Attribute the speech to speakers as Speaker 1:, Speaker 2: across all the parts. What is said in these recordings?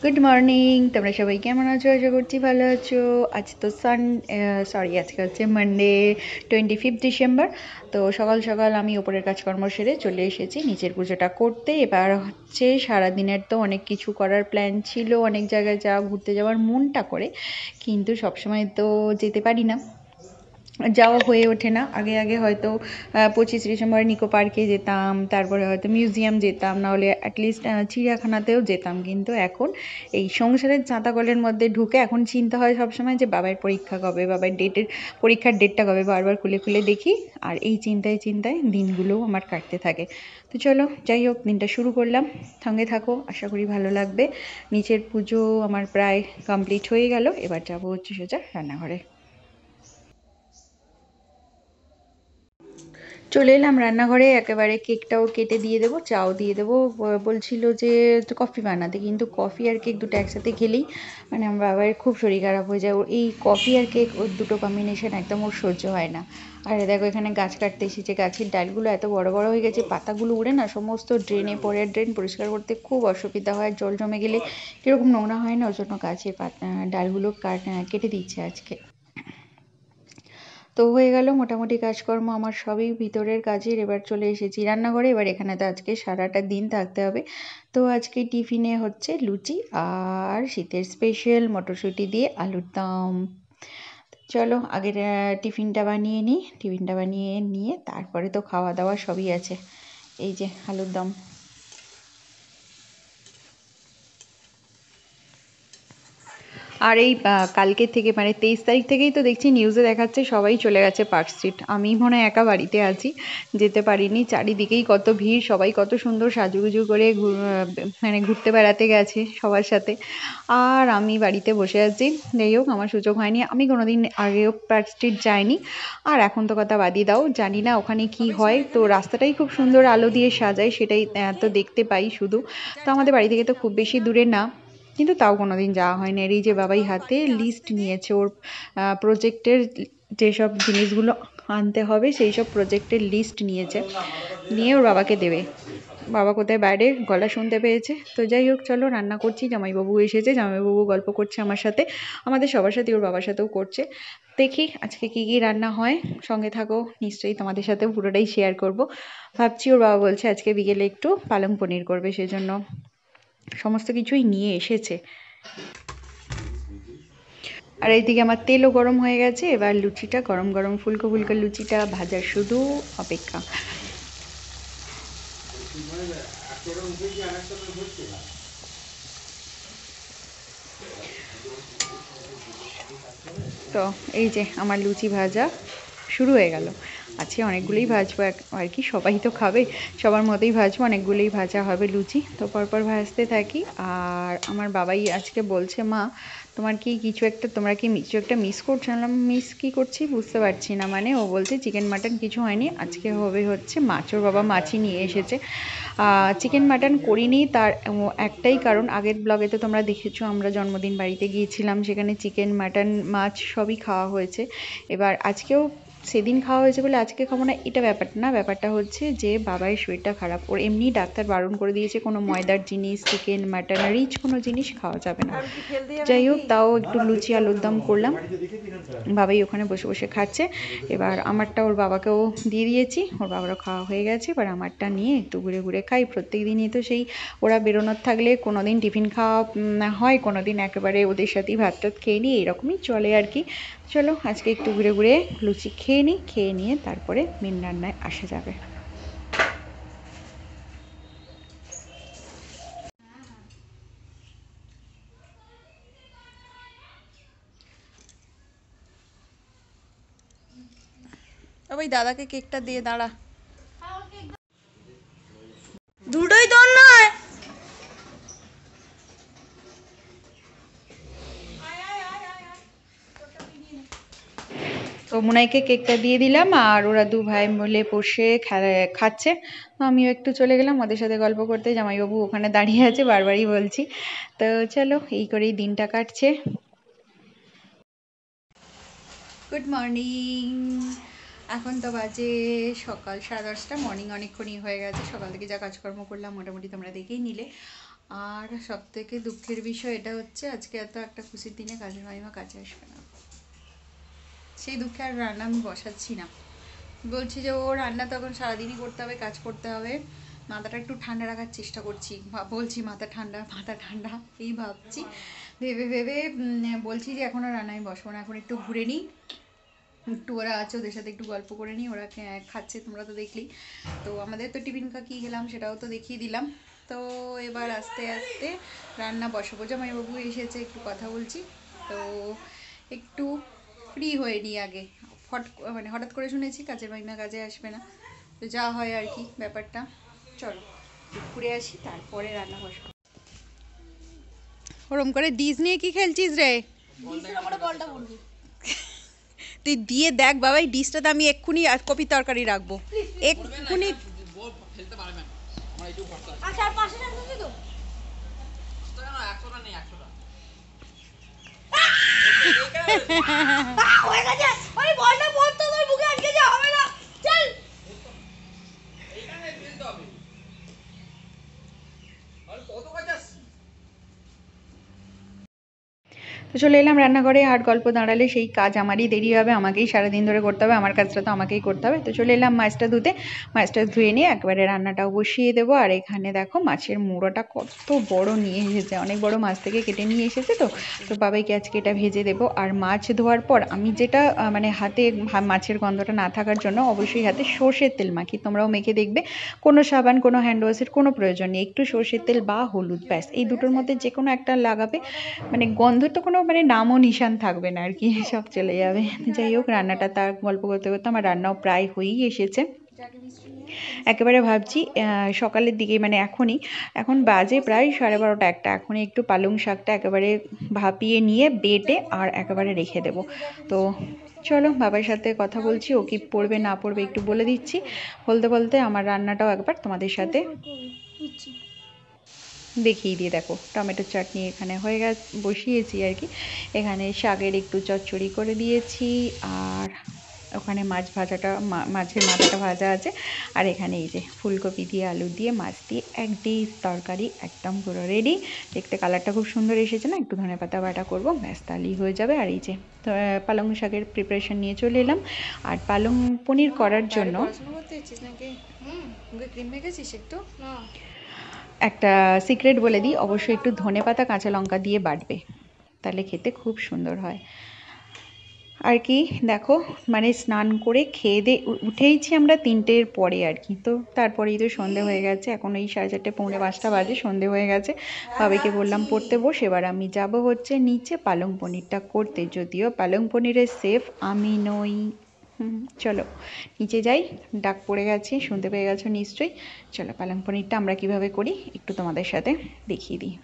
Speaker 1: Good morning, তোমরা সবাই কেমন আছো? আশা করছি ভালো আছো। আজ তো আজকে হচ্ছে মানডে 25 ডিসেম্বর। তো সকাল সকাল আমি ওপরের কাজকর্ম সেরে চলে এসেছি নিচের পুজোটা করতে। এবার হচ্ছে সারাদিনের তো অনেক কিছু করার প্ল্যান ছিল, অনেক জায়গায় ঘুরতে যাওয়ার মনটা করে, কিন্তু সবসময় তো যেতে পারি না, যাওয়া হয়ে ওঠে না। আগে আগে হয়তো 25 ডিসেম্বর নিকো পার্কে যেতাম, তারপরে হয়তো মিউজিয়াম যেতাম, নাহলে অ্যাটলিস্ট চিড়িয়াখানাতেও যেতাম। কিন্তু এখন এই সংসারের চাঁতাকলের মধ্যে ঢুকে এখন চিন্তা হয় সবসময় যে বাবার পরীক্ষা কবে, বাবার পরীক্ষার ডেটটা কবে, বারবার খুলে খুলে দেখি। আর এই চিন্তায় চিন্তায় দিনগুলোও আমার কাটতে থাকে। তো চলো, যাই হোক, দিনটা শুরু করলাম। সঙ্গে থাকো, আশা করি ভালো লাগবে। নিচের পুজো আমার প্রায় কমপ্লিট হয়ে গেল, এবার যাবো হচ্ছে সোজা রান্নাঘরে। চলে এলাম রান্নাঘরে, একেবারে কেকটাও কেটে দিয়ে দেবো, চাও দিয়ে দেবো। বলছিল যে কফি বানাতে, কিন্তু কফি আর কেক দুটো একসাথে খেলেই মানে আমার বাবার খুব শরীর খারাপ হয়ে যায়। ওর এই কফি আর কেক, ওর দুটো কম্বিনেশন একদম ওর সহ্য হয় না। আর দেখো এখানে গাছ কাটতে এসেছে, গাছের ডালগুলো এত বড় বড় হয়ে গেছে, পাতাগুলো উড়ে না সমস্ত ড্রেনে পড়ে। ড্রেন পরিষ্কার করতে খুব অসুবিধা হয়, জল জমে গেলে কীরকম নোংরা হয় না, ওর জন্য গাছের ডালগুলো কেটে দিচ্ছে আজকে। তো হয়ে গেল মোটামুটি কাজকর্ম আমার সবই ভিতরের কাজের। এবার চলে এসেছি রান্নাঘরে। এবার এখানে তো আজকে সারাটা দিন থাকতে হবে। তো আজকে টিফিনে হচ্ছে লুচি আর শীতের স্পেশাল মটরশুঁটি দিয়ে আলুর দম। চলো আগে টিফিনটা বানিয়ে নিই। টিফিনটা বানিয়ে নিয়ে তারপরে তো খাওয়া দাওয়া সবই আছে। এই যে আলুর দম। আর এই কালকে থেকে মানে 23 তারিখ থেকেই তো দেখছি নিউজে দেখাচ্ছে সবাই চলে গেছে পার্ক স্ট্রিট। আমি মনে হয় একা বাড়িতে আছি, যেতে পারিনি। চারিদিকেই কত ভিড়, সবাই কত সুন্দর সাজুগুজু করে মানে ঘুরতে বেড়াতে গেছে সবার সাথে। আর আমি বাড়িতে বসে আছি। যাই হোক, আমার সুযোগ হয়নি, আমি কোনোদিন আগেও পার্ক স্ট্রিট যাইনি। আর এখন তো কথা বাদই দাও, জানি না ওখানে কি হয়। তো রাস্তাটাই খুব সুন্দর আলো দিয়ে সাজায়, সেটাই তো দেখতে পাই শুধু। তো আমাদের বাড়ি থেকে তো খুব বেশি দূরে না, কিন্তু তাও কোনোদিন যাওয়া হয় না। এই যে বাবাই হাতে লিস্ট নিয়েছে ওর প্রজেক্টের, যেসব জিনিসগুলো আনতে হবে সেই সব প্রজেক্টের লিস্ট নিয়েছে, নিয়ে ওর বাবাকে দেবে। বাবা কোথায় বাইরে গলা শুনতে পেয়েছে। তো যাই হোক, চলো রান্না করছি। জামাইবাবু এসেছে, জামাইবাবু গল্প করছে আমার সাথে, আমাদের সবার সাথে, ওর বাবার সাথেও করছে। দেখি আজকে কি কি রান্না হয়। সঙ্গে থাকো, নিশ্চয়ই তোমাদের সাথে পুরোটাই শেয়ার করব। ভাবছি, ওর বাবা বলছে আজকে বিকেলে একটু পালং পনির করবে, সেজন্য সমস্ত কিছুই নিয়ে এসেছে। আর এইদিকে আমার তেলও গরম হয়ে গেছে। এবার লুচিটা গরম গরম ফুলকো ফুলকো লুচিটা ভাজার শুধু অপেক্ষা। তো এই যে আমার লুচি ভাজা শুরু হয়ে গেল। আজকে অনেকগুলোই ভাজবো আর কি, সবাই তো খাবে, সবার মতোই ভাজবো, অনেকগুলোই ভাজা হবে লুচি। তো পরপর ভাজতে থাকি। আর আমার বাবাই আজকে বলছে, মা তোমার কি তোমরা কি কিছু একটা মিস করছো? না, মিস কি করছি বুঝতে পারছি না। মানে ও বলছে চিকেন মাটন কিছু হয়নি, আজকে হবে হচ্ছে মাছ। ওর বাবা মাছই নিয়ে এসেছে। চিকেন মাটন করিনি, তার একটাই কারণ, আগের ব্লগে তো তোমরা দেখেছো আমরা জন্মদিন বাড়িতে গিয়েছিলাম, সেখানে চিকেন মাটন মাছ সবই খাওয়া হয়েছে। এবার আজকেও সেদিন খাওয়া হয়েছে বলে আজকে খাবো না, এটা ব্যাপারটা না। ব্যাপারটা হচ্ছে যে বাবার শরীরটা খারাপ, ওর এমনি ডাক্তার বারণ করে দিয়েছে কোনো ময়দার জিনিস, চিকেন মাটন রিচ কোনো জিনিস খাওয়া যাবে না। যাই হোক, তাও একটু লুচি আলুর দম করলাম। বাবাই ওখানে বসে বসে খাচ্ছে। এবার আমারটা ওর বাবাকেও দিয়ে দিয়েছি, ওর বাবারও খাওয়া হয়ে গেছে। এবার আমারটা নিয়ে একটু ঘুরে ঘুরে খাই। প্রত্যেক দিনই তো সেই ওরা বেরোনোর থাকলে কোনো দিন টিফিন খাওয়া হয়, কোনো দিন একেবারে ওদের সাথেই ভাত টাত খেয়ে নিই, এরকমই চলে আর কি। চলো আজকে একটু ঘুরে ঘুরে লুচি খেয়ে নিই, খেয়ে নিয়ে তারপরে মেন রান্নায় আসা যাবে। ওই দাদাকে কেকটা দিয়ে দাঁড়া। দুটোই তোর নয়? তো মুনাইকে কেকটা দিয়ে দিলাম, আর ওরা দু ভাই মিলে বসে খাচ্ছে। তো আমিও একটু চলে গেলাম ওদের সাথে গল্প করতে। জামাইবাবু ওখানে দাঁড়িয়ে আছে, বারবারই বলছি। তো চলো, এই করেই দিনটা কাটছে। Good morning. এখন তো বাজে সকাল 10:30। মর্নিং অনেকক্ষণই হয়ে গেছে, সকাল থেকে যা কাজকর্ম করলাম মোটামুটি তোমরা দেখেই নিলে। আর সব থেকে দুঃখের বিষয় এটা হচ্ছে আজকে এত একটা খুশির দিনে কাজের মামিমা কাজে আসবে না, সেই দুঃখে আর রান্না আমি বসাচ্ছি না। বলছি যে ও রান্না তখন সারাদিনই করতে হবে, কাজ করতে হবে, মাথাটা একটু ঠান্ডা রাখার চেষ্টা করছি, বলছি মাথা ঠান্ডা এই ভাবছি, ভেবে ভেবে বলছি যে এখন আর রান্নায় বসবো না, এখন একটু ঘুরে নিই, একটু ওরা আছে ওদের সাথে একটু গল্প করে নিই, ওরা খাচ্ছে তোমরা তো দেখলি, তো আমাদের তো টিফিন কী খেলাম সেটাও তো দেখিয়ে দিলাম। তো এবার আস্তে আস্তে রান্না বসাবো, জামাইবাবু এসেছে একটু কথা বলছি, তো একটু ফ্রি হয়ে নিই আগে, মানে হঠাৎ করে শুনেছি কাজের মাইমা কাজে আসবে না, তো যা হয় আর কি ব্যাপারটা। চলো ঘুরে আসি তারপরে রান্না বসবো। ওরম করে ডিশ নিয়ে কি খেলছিস রে? তুই দিয়ে দেখ বাবা, এই ডিশটাতে আমি এক্ষুনি কপি তরকারি রাখবো, এক্ষুনি। তো চলে এলাম রান্নাঘরে, আর গল্প দাঁড়ালে সেই কাজ আমারই দেরি হবে, আমাকেই সারাদিন ধরে করতে হবে, আমার কাজটা তো আমাকেই করতে হবে। তো চলে এলাম মাছটা ধুতে, মাছটা ধুয়ে নিয়ে একবারে রান্নাটাও বসিয়ে দেবো। আর এখানে দেখো মাছের মুড়োটা কত বড় নিয়ে এসেছে, অনেক বড় মাছ থেকে কেটে নিয়ে এসেছে, তো বাবাইকে আজকে এটা ভেজে দেবো। আর মাছ ধোয়ার পর আমি যেটা মানে হাতে মাছের গন্ধটা না থাকার জন্য অবশ্যই হাতে সর্ষের তেল মাখি, তোমরাও মেখে দেখবে, কোনো সাবান কোনো হ্যান্ড ওয়াশের কোনো প্রয়োজন নেই, একটু সর্ষের তেল বা হলুদ, ব্যাস এই দুটোর মধ্যে যে কোনো একটা লাগাবে, মানে গন্ধ তো কোনো মানে নামও নিশান থাকবে না আর কি, সব চলে যাবে। যাই হোক রান্নাটা তার গল্প করতে করতে আমার রান্নাও প্রায় হয়েই এসেছে। একেবারে ভাবছি সকালের দিকে মানে এখন বাজে প্রায় 12:30 একটা, এখনই একটু পালং শাকটা একেবারে ভাপিয়ে নিয়ে বেটে আর একেবারে রেখে দেব। তো চলো বাবার সাথে কথা বলছি, ও কি পড়বে না পড়বে একটু বলে দিচ্ছি, বলতে বলতে আমার রান্নাটাও একবার তোমাদের সাথে দেখিয়ে দিয়ে। দেখো টমেটোর চাটনি এখানে হয়ে গেছে, বসিয়েছি আর কি, এখানে শাকের একটু চচ্চড়ি করে দিয়েছি, আর ওখানে মাছ ভাজাটা মাছের মাথাটা ভাজা আছে, আর এখানে এই যে ফুলকপি দিয়ে আলু দিয়ে মাছ দিয়ে এক ডিশ তরকারি একদম পুরো রেডি। দেখতে কালারটা খুব সুন্দর এসেছে না, একটু ধনেপাতা বাটা করবো, ব্যাস তাহলেই হয়ে যাবে। আর এই যে পালং শাকের প্রিপারেশন নিয়ে চলে এলাম। আর পালং পনির করার জন্য ক্রিম মেখেছিস একটু, একটা সিক্রেট বলে দিই, অবশ্যই একটু ধনেপাতা কাঁচা লঙ্কা দিয়ে বাটবে, তাহলে খেতে খুব সুন্দর হয় আর কি। দেখো মানে স্নান করে খেয়ে দিয়ে উঠেইছি আমরা 3টের পরে আর কি, তো তারপরেই তো সন্ধে হয়ে গেছে, এখন এই 4:30 পৌনে 5টা বাজে, সন্ধে হয়ে গেছে। বাবাইকে বললাম পড়তে বস, এবার আমি যাব হচ্ছে নিচে পালং পনিরটা করতে, যদিও পালং পনিরের শেফ আমি নই। চলো নিচে যাই, ডাক পড়ে গেছে, শুনতে পেয়ে গেছো নিশ্চয়ই। চলো পালং পনিরটা আমরা কিভাবে করি একটু তোমাদের সাথে দেখিয়ে দিই।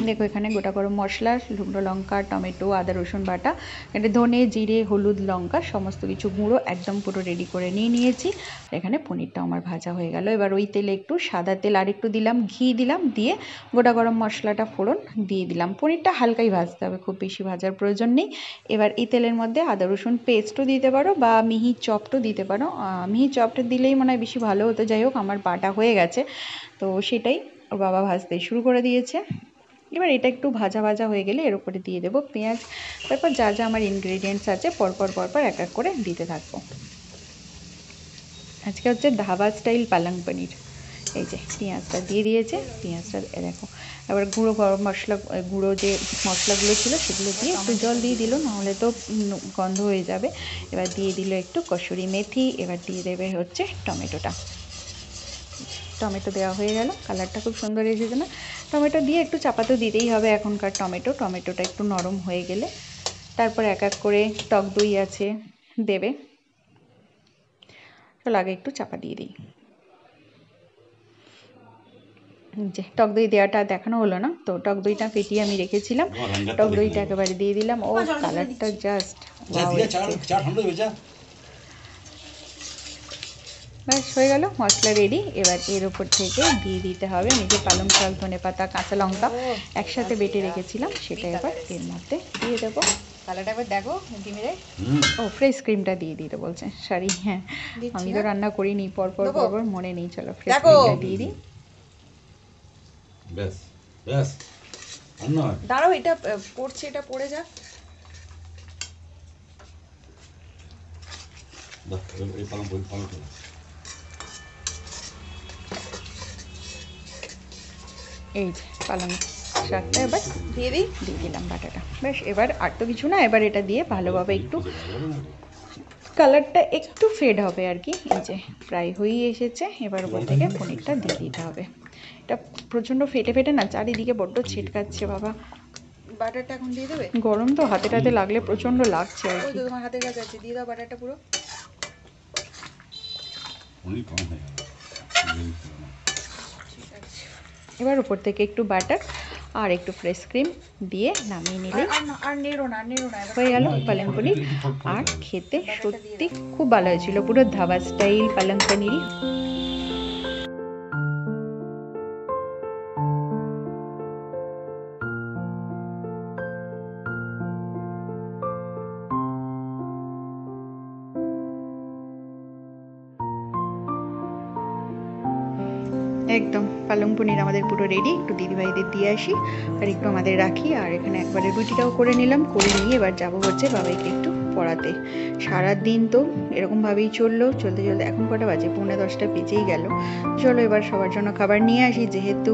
Speaker 1: দেখো এখানে গোটা গরম মশলা, শুকনো লঙ্কা, টমেটো, আদা রসুন বাটা, এটা ধনে জিরে হলুদ লঙ্কা সমস্ত কিছু গুঁড়ো একদম পুরো রেডি করে নিয়েছি। এখানে পনিরটা আমার ভাজা হয়ে গেল, এবার ওই তেলে একটু সাদা তেল আর একটু দিলাম, ঘি দিলাম, দিয়ে গোটা গরম মশলাটা ফোড়ন দিয়ে দিলাম। পনিরটা হালকাই ভাজতে হবে, খুব বেশি ভাজার প্রয়োজন নেই। এবার এই তেলের মধ্যে আদা রসুন পেস্টও দিতে পারো বা মিহি চপটও দিতে পারো, মিহি চপটা দিলেই মনে হয় বেশি ভালো হতো। যাই হোক আমার বাটা হয়ে গেছে, তো সেটাই ওর বাবা ভাজতে শুরু করে দিয়েছে। এবার এটা একটু ভাজা ভাজা হয়ে গেলে এর উপরে দিয়ে দেবো পেঁয়াজ, তারপর যা যা আমার ইনগ্রেডিয়েন্টস আছে পরপর এক এক করে দিতে থাকবো। আজকে হচ্ছে ধাবা স্টাইল পালং পনির। এই যে পেঁয়াজটা দিয়ে দিয়েছে, পেঁয়াজটা দেখো, এবার গুঁড়ো গরম মশলা, গুঁড়ো যে মশলাগুলো ছিল সেগুলো দিয়ে একটু জল দিয়ে দিল, নাহলে তো গন্ধ হয়ে যাবে। এবার দিয়ে দিল একটু কসুরি মেথি, এবার দিয়ে দেবে হচ্ছে টমেটোটা। টমেটো দেওয়া হয়ে গেল, কালারটা খুব সুন্দর এসেছে না, টমেটো দিয়ে একটু চাপা তো দিতেই হবে এখনকার টমেটোটা একটু নরম হয়ে গেলে তারপর এক এক করে টক দই আছে দেবে। চলো আগে একটু চাপা দিয়ে দিই। যে টক দই দেওয়াটা দেখানো হলো না, তো টক দইটা ফেটিয়ে আমি রেখেছিলাম, টক দইটা একেবারে দিয়ে দিলাম। ও কালারটা জাস্ট ব্যাস হয়ে গেল, মশলা রেডি। এবার এর ওপর থেকে দিয়ে দিতে হবে আমি যে পালং শাক, ধনেপাতা, কাঁচা লঙ্কা একসাথে বেটে রেখেছিলাম, সেটা এবার এর মধ্যে দিয়ে দেবো। কালারটা এবার দেখো ডিমের, ও ফ্রেশ ক্রিমটা দিয়ে দিতে বলছে, সরি হ্যাঁ আমি তো রান্না করিনি, পরপর মনে নেই। চলো ফ্রেশ ক্রিমটা দিয়ে দিই।
Speaker 2: ব্যাস ব্যাস আর নয়।
Speaker 1: দাঁড়াও, এটা পড়ছে, এটা পড়ে যাক।
Speaker 2: দাও, এই পালং পালং করো।
Speaker 1: এই যে পালং শাকটা এবার দিয়ে দিলাম বাটাটা। বেশ, এবার আর তো কিছু না, এবার এটা দিয়ে ভালোভাবে একটু কালারটা একটু ফেড হবে আর কি। এই যে ফ্রাই হয়েই এসেছে, এবার উপর থেকে পনিরটা দিয়ে দিতে হবে। এটা প্রচণ্ড ফেটে ফেটে না চারিদিকে বড্ড ছিটকাচ্ছে বাবা। বাটারটা এখন দিয়ে দেবে? গরম তো, হাতে টাতে লাগলে প্রচণ্ড লাগছে আর কি। তোমার হাতের কাছে আছে, দিয়ে দাও বাটারটা পুরো। এবার উপর থেকে একটু বাটার আর একটু ফ্রেশ ক্রিম দিয়ে নামিয়ে নিলে আর নেড়ো না হয়ে গেল পালং পনির। আর খেতে সত্যি খুব ভালো হয়েছিল, পুরো ধাবা স্টাইল পালং পনিরই। একদম পালং পনির আমাদের পুরো রেডি। একটু দিদিভাইদের দিয়ে আসি আর একটু আমাদের রাখি। আর এখানে একবারে রুটিটাও করে নিলাম, করে নিয়ে এবার যাবো হচ্ছে বাবাইকে একটু পড়াতে। সারাদিন তো এরকমভাবেই চললো, চলতে চলতে এখন কটা বাজে, 9:45 বেজেই গেল। চলো এবার সবার জন্য খাবার নিয়ে আসি, যেহেতু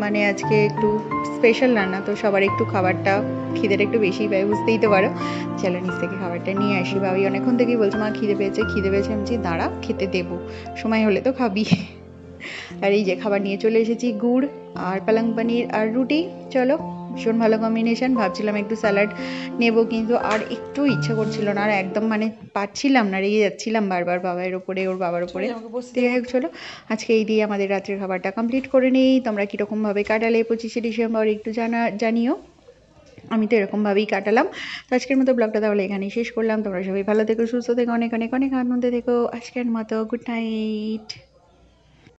Speaker 1: মানে আজকে একটু স্পেশাল রান্না, তো সবার একটু খাবারটা খিদেটা একটু বেশি পায়, বুঝতেই তো পারো। চলো নিচ থেকে খাবারটা নিয়ে আসি। বাবি অনেকক্ষণ থেকেই বলছে মা খিদে পেয়েছে। আমি বলছি দাঁড়া, খেতে দেবো, সময় হলে তো খাবি। আর এই যে খাবার নিয়ে চলে এসেছি, গুড় আর পালং পনির আর রুটি। চলো, ভীষণ ভালো কম্বিনেশন। ভাবছিলাম একটু স্যালাড নেব, কিন্তু আর একটু ইচ্ছা করছিল না, আর একদম মানে পাচ্ছিলাম না, রেগে যাচ্ছিলাম বারবার বাবার উপরে, ওর বাবার উপরে। চলো আজকে এই দিয়ে আমাদের রাত্রের খাবারটা কমপ্লিট করে নিই। তোমরা কীরকমভাবে কাটালে 25শে ডিসেম্বর একটু জানিও। আমি তো এরকমভাবেই কাটালাম। তো আজকের মতো ব্লগটা তাহলে এখানেই শেষ করলাম। তোমরা সবাই ভালো থেকো, সুস্থ থেকো, অনেক অনেক অনেক আনন্দে থেকো। আজকের মতো গুড নাইট।